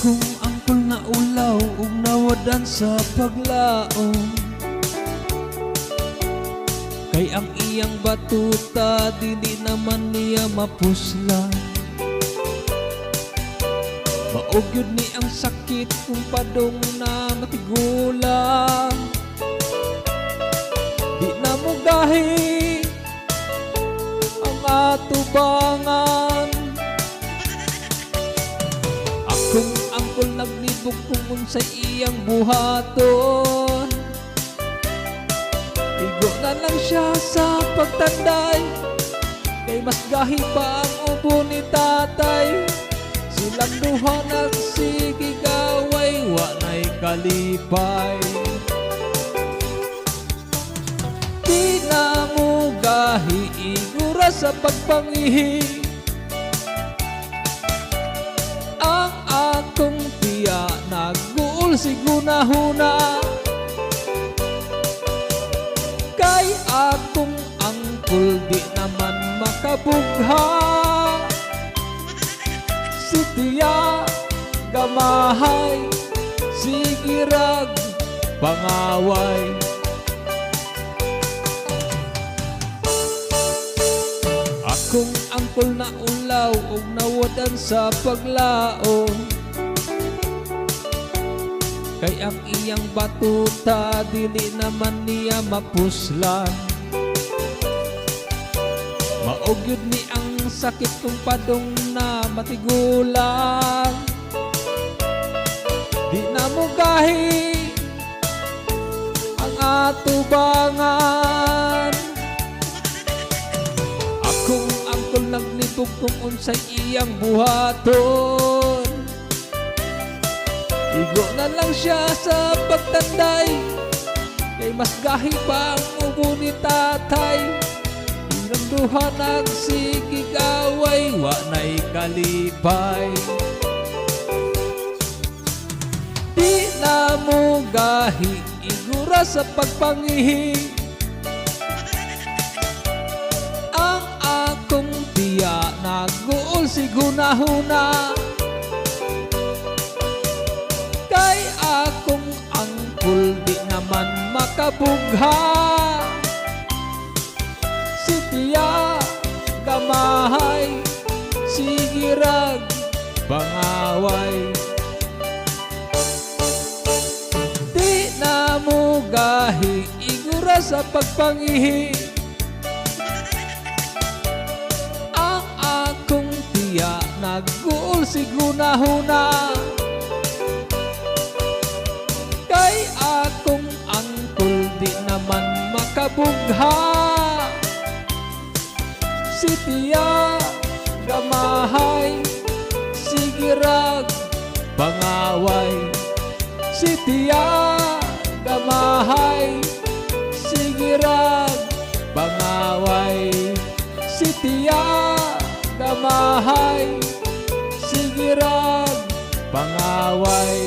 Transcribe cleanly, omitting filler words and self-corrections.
Akong angkol na ulaw ug nawadan sa paglaom, kay ang iyang batuta dili naman niya mapuslan. Maugyod ni ang sakit kung padong na matigulang. Di na mo gahi ang atubangan. Akong angkol naglibog kung unsay iyang buhaton. Igo na lang siya sa pagtanday, kay mas gahi pa ang ubo ni tatay. Silang duha nagsigigaway, wa na'y kalipay. Di na mo gahi igura sa pagpangihi ang akong tiya, nag-uol si gunahuna. Kay akong angkol di naman makabugha, si tiya gamahay, sigirag pangaway. Akong angkol na ulaw ug nawadan sa paglaom, kay ang iyang batuta dili naman niya mapuslan. Maugyod ni ang sakit kung padong na matigulang. Di na mo gahi ang atubangan. Akong angkol naglibog kung unsay iyang buhaton. Igo na lang siya sa pagtanday, kay mas gahi pa ang ubo ni tatay. Ilang duha nagsigigaway, wa na'y kalipay. Di na mo gahi igura sa pagpangihi ang akong tiya, nag-uol si gunahuna. Kay akong angkol di naman makabugha, si tiya gamahay, sigirag pangaway. Di na mo gahi igura sa pagpangihi ang akong tiya, nag-uol si gunahuna. Kay akong angkol di naman makabugha, si tiya gamahay, sigirag pangaway. Si tiya gamahay, sigirag pangaway. Si tiya gamahay, sigirag pangaway.